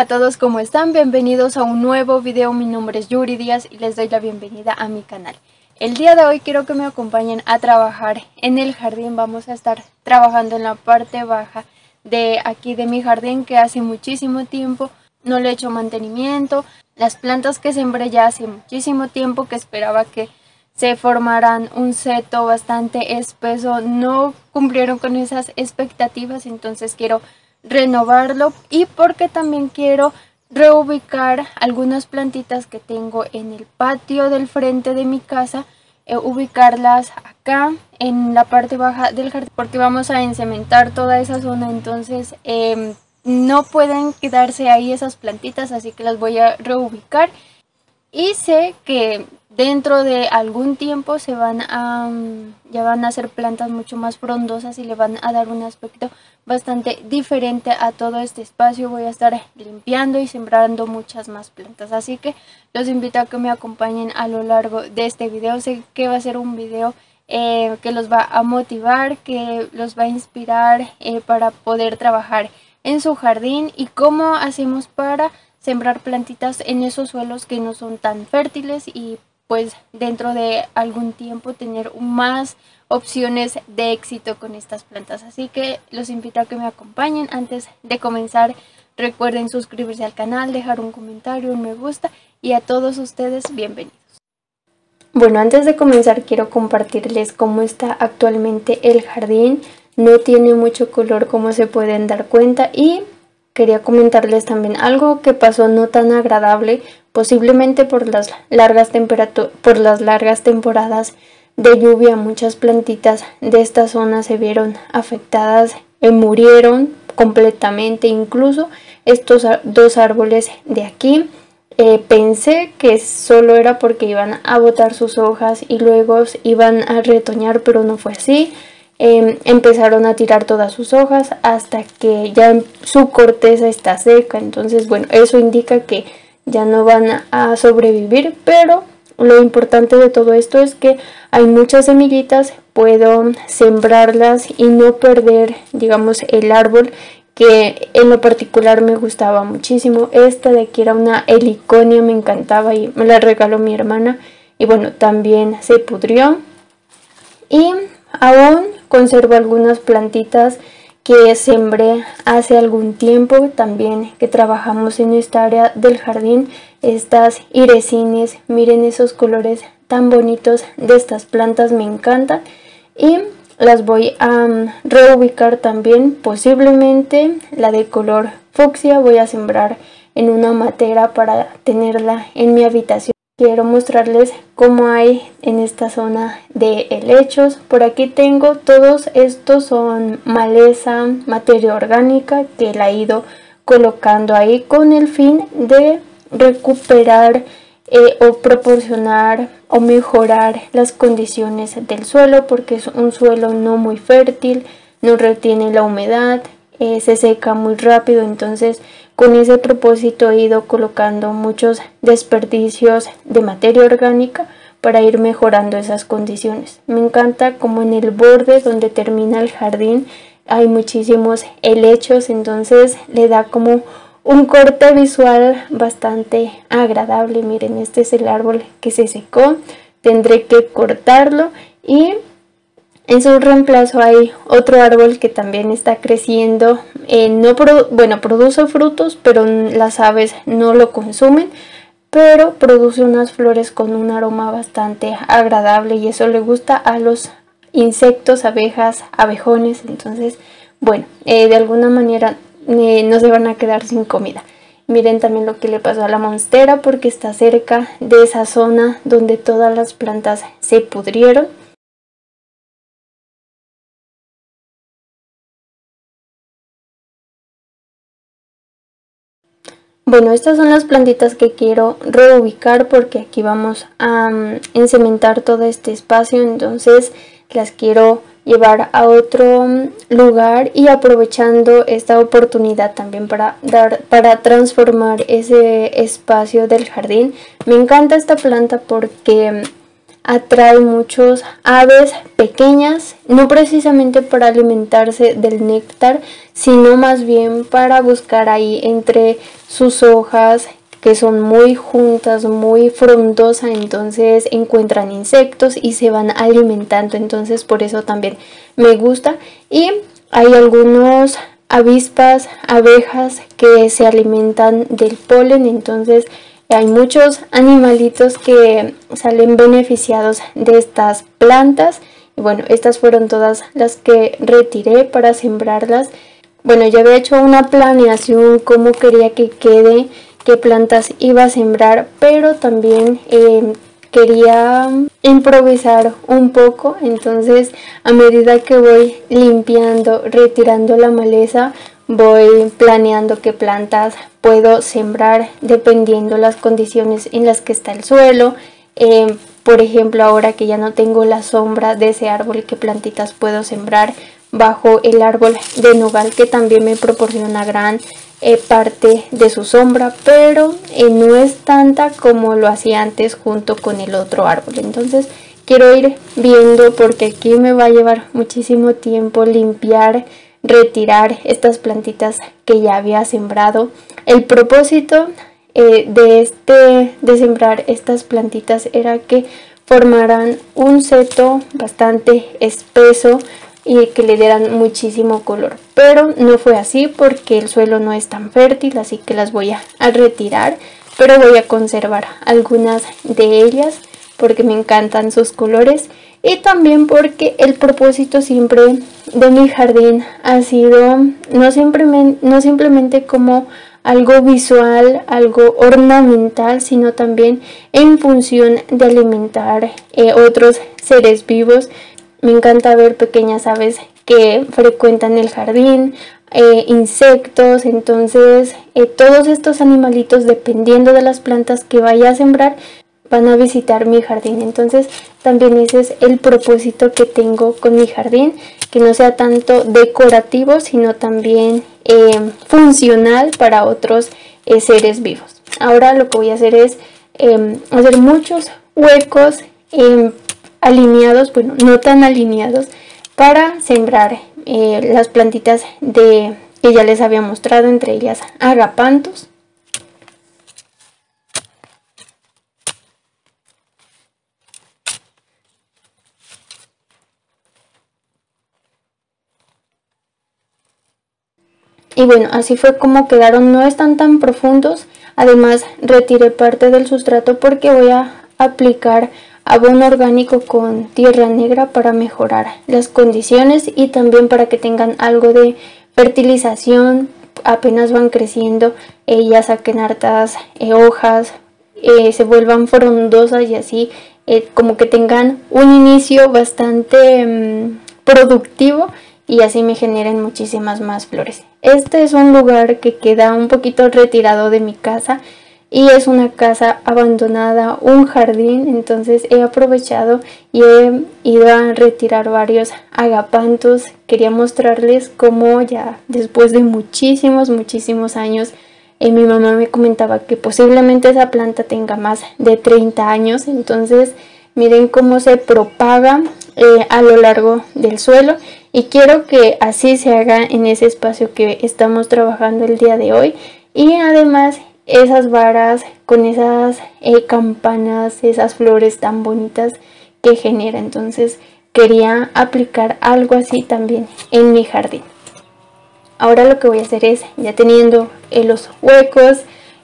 Hola a todos, ¿cómo están? Bienvenidos a un nuevo video. Mi nombre es Yuri Díaz y les doy la bienvenida a mi canal. El día de hoy quiero que me acompañen a trabajar en el jardín. Vamos a estar trabajando en la parte baja de aquí de mi jardín, que hace muchísimo tiempo no le he hecho mantenimiento. Las plantas que sembré ya hace muchísimo tiempo, que esperaba que se formaran un seto bastante espeso, no cumplieron con esas expectativas, entonces quiero renovarlo, y porque también quiero reubicar algunas plantitas que tengo en el patio del frente de mi casa, ubicarlas acá en la parte baja del jardín, porque vamos a encementar toda esa zona. Entonces no pueden quedarse ahí esas plantitas, así que las voy a reubicar. Y sé que dentro de algún tiempo ya van a ser plantas mucho más frondosas y le van a dar un aspecto bastante diferente a todo este espacio. Voy a estar limpiando y sembrando muchas más plantas, así que los invito a que me acompañen a lo largo de este video. Sé que va a ser un video que los va a motivar, que los va a inspirar para poder trabajar en su jardín, y cómo hacemos para sembrar plantitas en esos suelos que no son tan fértiles, y pues dentro de algún tiempo tener más opciones de éxito con estas plantas. Así que los invito a que me acompañen. Antes de comenzar, recuerden suscribirse al canal, dejar un comentario, un me gusta, y a todos ustedes bienvenidos. Bueno, antes de comenzar quiero compartirles cómo está actualmente el jardín. No tiene mucho color, como se pueden dar cuenta, y quería comentarles también algo que pasó no tan agradable, posiblemente por las largas temporadas de lluvia. Muchas plantitas de esta zona se vieron afectadas, murieron completamente. Incluso estos dos árboles de aquí, pensé que solo era porque iban a botar sus hojas y luego iban a retoñar, pero no fue así. Empezaron a tirar todas sus hojas hasta que ya su corteza está seca. Entonces, bueno, eso indica que ya no van a sobrevivir, pero lo importante de todo esto es que hay muchas semillitas, puedo sembrarlas y no perder, digamos, el árbol, que en lo particular me gustaba muchísimo. Esta de aquí era una heliconia, me encantaba y me la regaló mi hermana, y bueno, también se pudrió. Y aún conservo algunas plantitas que sembré hace algún tiempo también, que trabajamos en esta área del jardín. Estas iresines, miren esos colores tan bonitos de estas plantas, me encantan, y las voy a reubicar también. Posiblemente la de color fucsia voy a sembrar en una matera para tenerla en mi habitación. Quiero mostrarles cómo hay en esta zona de helechos. Por aquí tengo, todos estos son maleza, materia orgánica que la he ido colocando ahí con el fin de recuperar o proporcionar o mejorar las condiciones del suelo, porque es un suelo no muy fértil, no retiene la humedad, se seca muy rápido. Entonces con ese propósito he ido colocando muchos desperdicios de materia orgánica para ir mejorando esas condiciones. Me encanta como en el borde donde termina el jardín hay muchísimos helechos, entonces le da como un corte visual bastante agradable. Miren, este es el árbol que se secó, tendré que cortarlo, y en su reemplazo hay otro árbol que también está creciendo. Produce frutos, pero las aves no lo consumen, pero produce unas flores con un aroma bastante agradable, y eso le gusta a los insectos, abejas, abejones. Entonces, bueno, de alguna manera no se van a quedar sin comida. Miren también lo que le pasó a la monstera, porque está cerca de esa zona donde todas las plantas se pudrieron. Bueno, estas son las plantitas que quiero reubicar, porque aquí vamos a encementar todo este espacio. Entonces las quiero llevar a otro lugar, y aprovechando esta oportunidad también para transformar ese espacio del jardín. Me encanta esta planta porque atrae muchos aves pequeñas, no precisamente para alimentarse del néctar, sino más bien para buscar ahí entre sus hojas, que son muy juntas, muy frondosas, entonces encuentran insectos y se van alimentando, entonces por eso también me gusta. Y hay algunos avispas, abejas que se alimentan del polen, entonces hay muchos animalitos que salen beneficiados de estas plantas. Y bueno, estas fueron todas las que retiré para sembrarlas. Bueno, ya había hecho una planeación cómo quería que quede, qué plantas iba a sembrar, pero también quería improvisar un poco, entonces a medida que voy limpiando, retirando la maleza, voy planeando qué plantas puedo sembrar dependiendo las condiciones en las que está el suelo. Por ejemplo, ahora que ya no tengo la sombra de ese árbol, qué plantitas puedo sembrar bajo el árbol de nogal, que también me proporciona gran parte de su sombra, pero no es tanta como lo hacía antes junto con el otro árbol. Entonces quiero ir viendo, porque aquí me va a llevar muchísimo tiempo limpiar, retirar estas plantitas que ya había sembrado. El propósito de sembrar estas plantitas era que formaran un seto bastante espeso y que le dieran muchísimo color, pero no fue así porque el suelo no es tan fértil, así que las voy a retirar, pero voy a conservar algunas de ellas porque me encantan sus colores, y también porque el propósito siempre de mi jardín ha sido no simplemente como algo visual, algo ornamental, sino también en función de alimentar otros seres vivos. Me encanta ver pequeñas aves que frecuentan el jardín, insectos, entonces todos estos animalitos, dependiendo de las plantas que vaya a sembrar, van a visitar mi jardín. Entonces también ese es el propósito que tengo con mi jardín, que no sea tanto decorativo, sino también funcional para otros seres vivos. Ahora lo que voy a hacer es hacer muchos huecos alineados, bueno, no tan alineados, para sembrar las plantitas que ya les había mostrado, entre ellas agapantos. Y bueno, así fue como quedaron, no están tan profundos. Además retiré parte del sustrato porque voy a aplicar abono orgánico con tierra negra para mejorar las condiciones y también para que tengan algo de fertilización. Apenas van creciendo, ya saquen hartas hojas, se vuelvan frondosas y así como que tengan un inicio bastante productivo, y así me generen muchísimas más flores. Este es un lugar que queda un poquito retirado de mi casa y es una casa abandonada, un jardín, entonces he aprovechado y he ido a retirar varios agapantos. Quería mostrarles cómo ya después de muchísimos años, mi mamá me comentaba que posiblemente esa planta tenga más de 30 años, entonces miren cómo se propaga a lo largo del suelo, y quiero que así se haga en ese espacio que estamos trabajando el día de hoy. Y además esas varas con esas campanas, esas flores tan bonitas que genera, entonces quería aplicar algo así también en mi jardín. Ahora lo que voy a hacer es, ya teniendo los huecos,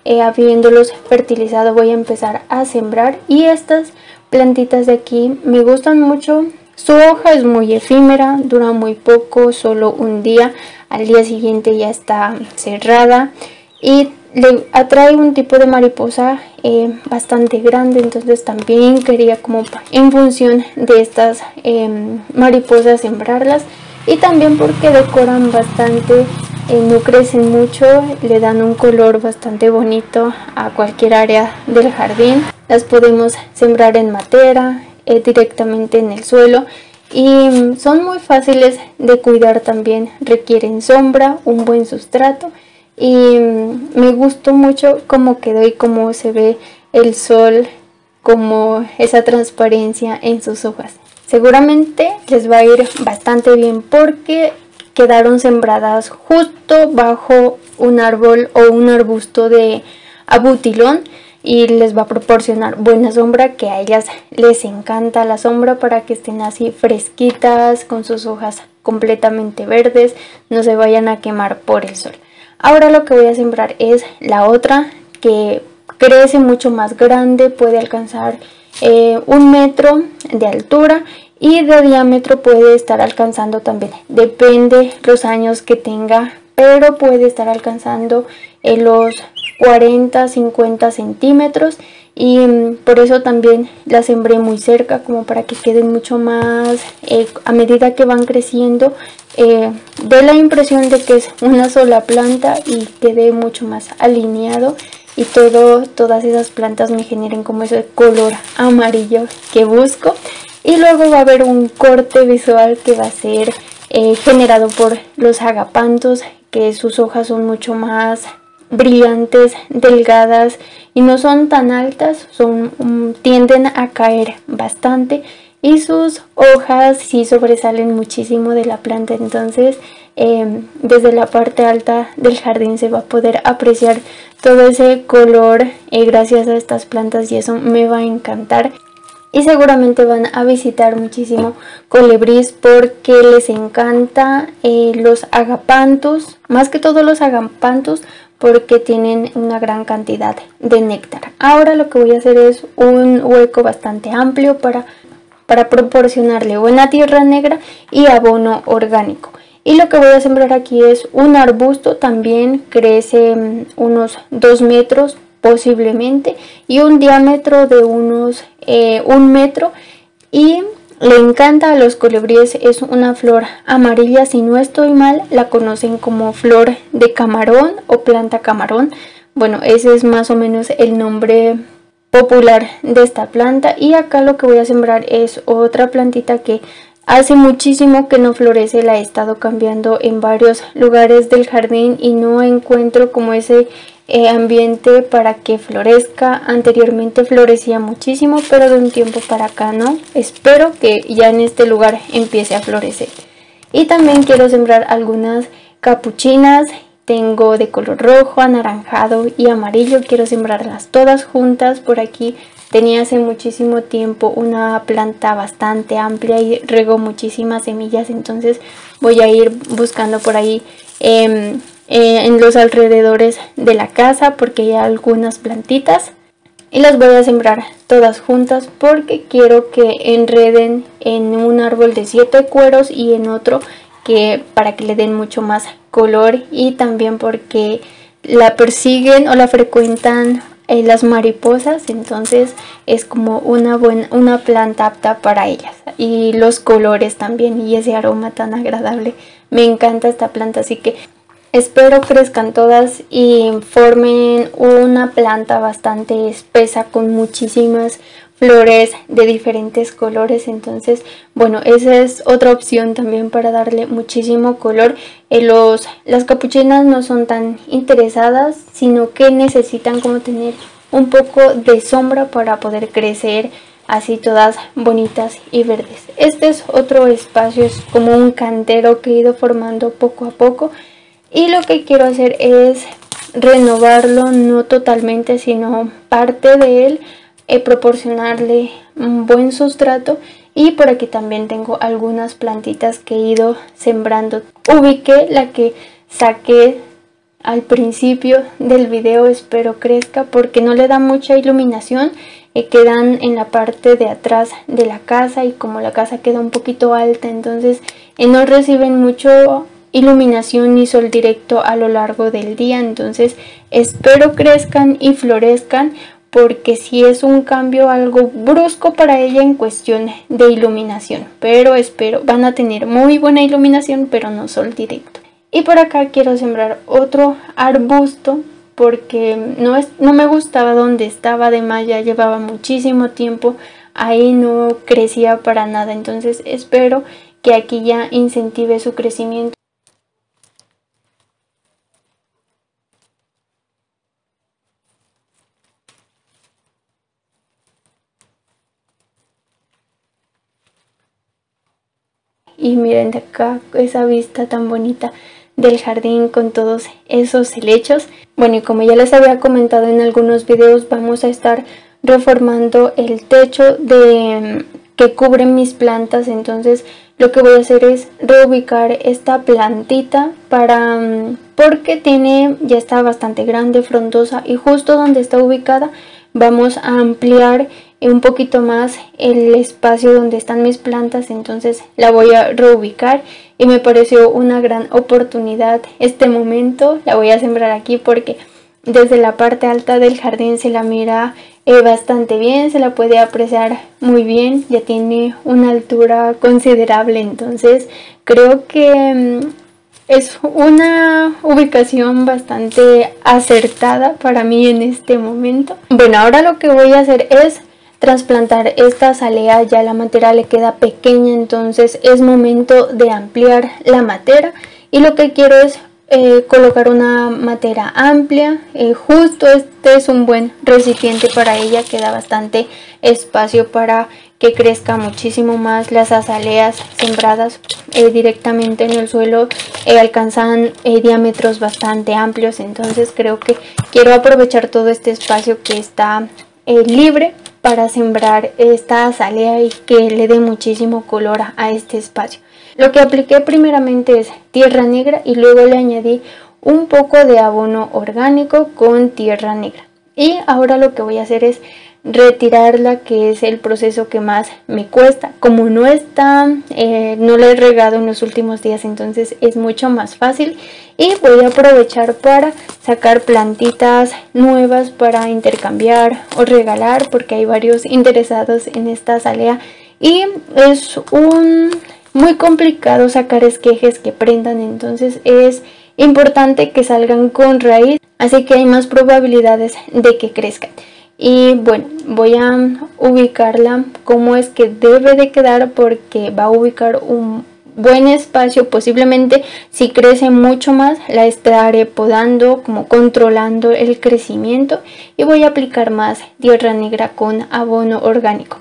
habiéndolos fertilizado, voy a empezar a sembrar. Y estas plantitas de aquí me gustan mucho. Su hoja es muy efímera, dura muy poco, solo un día, al día siguiente ya está cerrada, y le atrae un tipo de mariposa bastante grande, entonces también quería como en función de estas mariposas sembrarlas, y también porque decoran bastante, no crecen mucho, le dan un color bastante bonito a cualquier área del jardín. Las podemos sembrar en matera, directamente en el suelo, y son muy fáciles de cuidar. También requieren sombra, un buen sustrato, y me gustó mucho cómo quedó y cómo se ve el sol como esa transparencia en sus hojas. Seguramente les va a ir bastante bien porque quedaron sembradas justo bajo un árbol o un arbusto de abutilón y les va a proporcionar buena sombra, que a ellas les encanta la sombra, para que estén así fresquitas con sus hojas completamente verdes, no se vayan a quemar por el sol. Ahora lo que voy a sembrar es la otra, que crece mucho más grande, puede alcanzar 1 metro de altura y de diámetro puede estar alcanzando también, depende los años que tenga, pero puede estar alcanzando los 40-50 centímetros, y por eso también la sembré muy cerca, como para que queden mucho más, a medida que van creciendo, dé la impresión de que es una sola planta y quede mucho más alineado, y todas esas plantas me generen como ese color amarillo que busco. Y luego va a haber un corte visual que va a ser generado por los agapantos, que sus hojas son mucho más brillantes, delgadas y no son tan altas, tienden a caer bastante, y sus hojas sí sobresalen muchísimo de la planta. Entonces desde la parte alta del jardín se va a poder apreciar todo ese color gracias a estas plantas, y eso me va a encantar. Y seguramente van a visitar muchísimo Colibríes porque les encanta los agapantos, más que todo los agapantos, porque tienen una gran cantidad de néctar. Ahora lo que voy a hacer es un hueco bastante amplio para proporcionarle buena tierra negra y abono orgánico. Y lo que voy a sembrar aquí es un arbusto, también crece unos 2 metros posiblemente, y un diámetro de unos 1 metro, y le encanta a los colibríes. Es una flor amarilla, si no estoy mal la conocen como flor de camarón o planta camarón. Bueno, ese es más o menos el nombre popular de esta planta. Y acá lo que voy a sembrar es otra plantita que hace muchísimo que no florece, la he estado cambiando en varios lugares del jardín y no encuentro como ese ambiente para que florezca. Anteriormente florecía muchísimo, pero de un tiempo para acá no. Espero que ya en este lugar empiece a florecer. Y también quiero sembrar algunas capuchinas. Tengo de color rojo, anaranjado y amarillo. Quiero sembrarlas todas juntas. Por aquí tenía hace muchísimo tiempo una planta bastante amplia y regó muchísimas semillas, entonces voy a ir buscando por ahí en los alrededores de la casa, porque hay algunas plantitas, y las voy a sembrar todas juntas porque quiero que enreden en un árbol de 7 cueros y en otro para que le den mucho más color, y también porque la persiguen o la frecuentan las mariposas, entonces es como una planta apta para ellas, y los colores también y ese aroma tan agradable. Me encanta esta planta, así que espero crezcan todas y formen una planta bastante espesa con muchísimas flores de diferentes colores. Entonces, bueno, esa es otra opción también para darle muchísimo color. Las capuchinas no son tan interesadas, sino que necesitan como tener un poco de sombra para poder crecer así todas bonitas y verdes. Este es otro espacio, es como un cantero que he ido formando poco a poco, y lo que quiero hacer es renovarlo, no totalmente, sino parte de él, proporcionarle un buen sustrato. Y por aquí también tengo algunas plantitas que he ido sembrando. Ubiqué la que saqué al principio del video, espero crezca porque no le da mucha iluminación. Quedan en la parte de atrás de la casa, y como la casa queda un poquito alta, entonces no reciben mucho iluminación ni sol directo a lo largo del día. Entonces espero crezcan y florezcan, porque si es un cambio algo brusco para ella en cuestión de iluminación, pero espero van a tener muy buena iluminación, pero no sol directo. Y por acá quiero sembrar otro arbusto porque no me gustaba donde estaba, además ya llevaba muchísimo tiempo ahí, no crecía para nada. Entonces espero que aquí ya incentive su crecimiento. y miren de acá esa vista tan bonita del jardín con todos esos helechos. Bueno, y como ya les había comentado en algunos videos, vamos a estar reformando el techo que cubre mis plantas. Entonces lo que voy a hacer es reubicar esta plantita porque ya está bastante grande, frondosa, y justo donde está ubicada vamos a ampliar un poquito más el espacio donde están mis plantas. Entonces la voy a reubicar y me pareció una gran oportunidad este momento. La voy a sembrar aquí porque desde la parte alta del jardín se la mira bastante bien, se la puede apreciar muy bien, ya tiene una altura considerable. Entonces creo que es una ubicación bastante acertada para mí en este momento. Bueno, ahora lo que voy a hacer es trasplantar esta azalea. Ya la matera le queda pequeña, entonces es momento de ampliar la matera, y lo que quiero es colocar una matera amplia. Justo este es un buen recipiente para ella, queda bastante espacio para que crezca muchísimo más. Las azaleas sembradas directamente en el suelo alcanzan diámetros bastante amplios, entonces creo que quiero aprovechar todo este espacio que está libre para sembrar esta azalea y que le dé muchísimo color a este espacio. Lo que apliqué primeramente es tierra negra y luego le añadí un poco de abono orgánico con tierra negra. Y ahora lo que voy a hacer es retirarla, que es el proceso que más me cuesta. Como no la he regado en los últimos días, entonces es mucho más fácil, y voy a aprovechar para sacar plantitas nuevas para intercambiar o regalar, porque hay varios interesados en esta azalea y es muy complicado sacar esquejes que prendan. Entonces es importante que salgan con raíz, así que hay más probabilidades de que crezcan. Y bueno, voy a ubicarla como es que debe de quedar, porque va a ubicar un buen espacio. Posiblemente si crece mucho más la estaré podando, como controlando el crecimiento, y voy a aplicar más tierra negra con abono orgánico.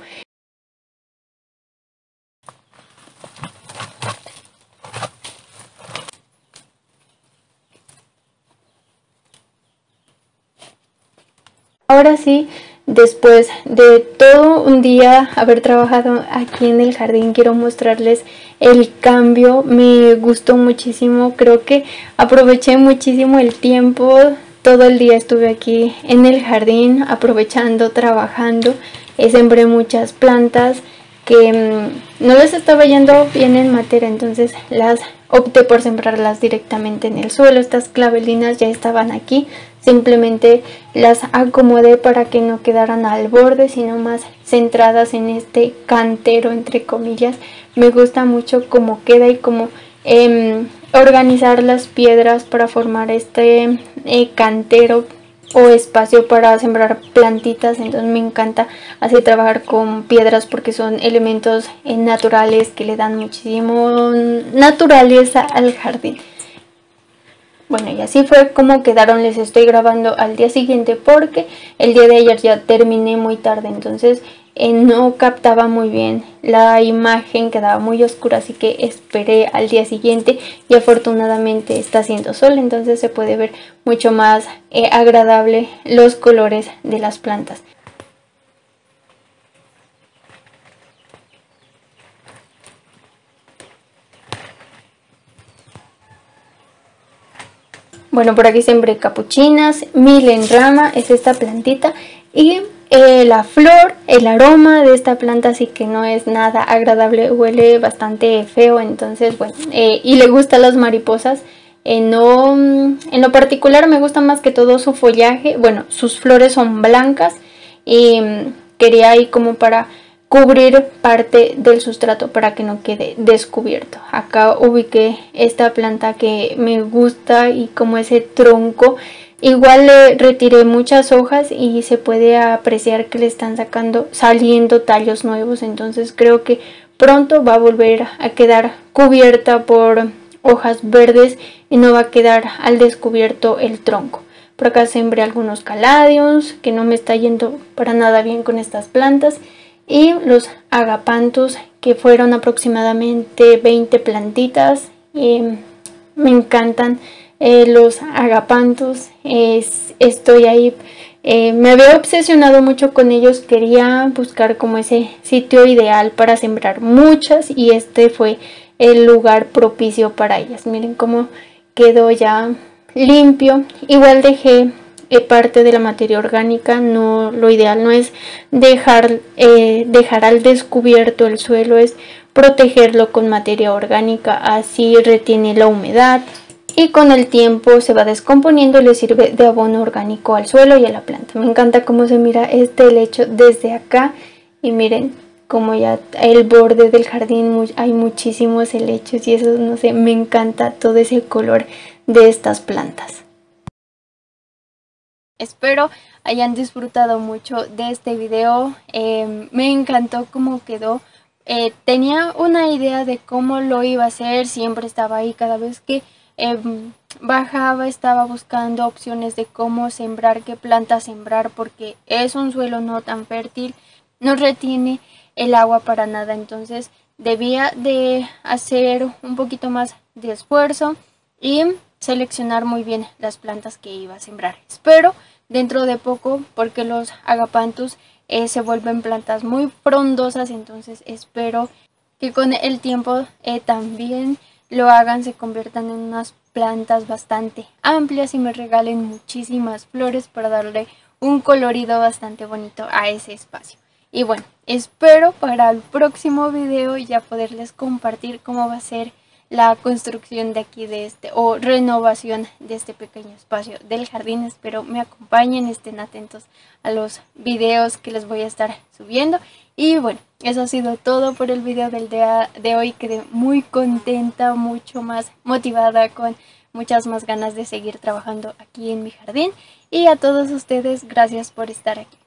Ahora sí, después de todo un día haber trabajado aquí en el jardín, quiero mostrarles el cambio. Me gustó muchísimo, creo que aproveché muchísimo el tiempo. Todo el día estuve aquí en el jardín aprovechando, trabajando. Sembré muchas plantas que no les estaba yendo bien en matera, entonces opté por sembrarlas directamente en el suelo. Estas clavelinas ya estaban aquí, simplemente las acomodé para que no quedaran al borde, sino más centradas en este cantero, entre comillas. Me gusta mucho cómo queda y cómo organizar las piedras para formar este cantero o espacio para sembrar plantitas. Entonces me encanta así trabajar con piedras, porque son elementos naturales que le dan muchísimo naturaleza al jardín. Bueno, y así fue como quedaron. Les estoy grabando al día siguiente porque el día de ayer ya terminé muy tarde, entonces no captaba muy bien la imagen, quedaba muy oscura, así que esperé al día siguiente y afortunadamente está haciendo sol, entonces se puede ver mucho más agradable los colores de las plantas. Bueno, por aquí sembré capuchinas, milenrama, es esta plantita, y la flor, el aroma de esta planta sí que no es nada agradable, huele bastante feo. Entonces bueno, y le gustan las mariposas. En lo particular me gusta más que todo su follaje. Bueno, sus flores son blancas y quería ahí como para cubrir parte del sustrato para que no quede descubierto. Acá ubiqué esta planta que me gusta y como ese tronco. Igual le retiré muchas hojas y se puede apreciar que le están saliendo tallos nuevos. Entonces creo que pronto va a volver a quedar cubierta por hojas verdes y no va a quedar al descubierto el tronco. Por acá sembré algunos caladiums, que no me está yendo para nada bien con estas plantas, y los agapanthus, que fueron aproximadamente 20 plantitas. Me encantan los agapanthus. Estoy ahí. Me había obsesionado mucho con ellos, quería buscar como ese sitio ideal para sembrar muchas y este fue el lugar propicio para ellas. Miren cómo quedó ya limpio. Igual dejé parte de la materia orgánica. No, lo ideal no es dejar al descubierto el suelo, es protegerlo con materia orgánica, así retiene la humedad y con el tiempo se va descomponiendo y le sirve de abono orgánico al suelo y a la planta. Me encanta cómo se mira este helecho desde acá y miren como ya el borde del jardín hay muchísimos helechos y eso, no sé, me encanta todo ese color de estas plantas. Espero hayan disfrutado mucho de este video. Me encantó cómo quedó. Tenía una idea de cómo lo iba a hacer, siempre estaba ahí cada vez que bajaba, estaba buscando opciones de cómo sembrar, qué planta sembrar, porque es un suelo no tan fértil, no retiene el agua para nada, entonces debía de hacer un poquito más de esfuerzo y seleccionar muy bien las plantas que iba a sembrar. Espero dentro de poco, porque los agapanthus se vuelven plantas muy frondosas, entonces espero que con el tiempo también lo hagan, se conviertan en unas plantas bastante amplias y me regalen muchísimas flores para darle un colorido bastante bonito a ese espacio. Y bueno, espero para el próximo video ya poderles compartir cómo va a ser la construcción de aquí de o renovación de este pequeño espacio del jardín. Espero me acompañen, estén atentos a los videos que les voy a estar subiendo. Y bueno, eso ha sido todo por el video del día de hoy. Quedé muy contenta, mucho más motivada, con muchas más ganas de seguir trabajando aquí en mi jardín. Y a todos ustedes, gracias por estar aquí.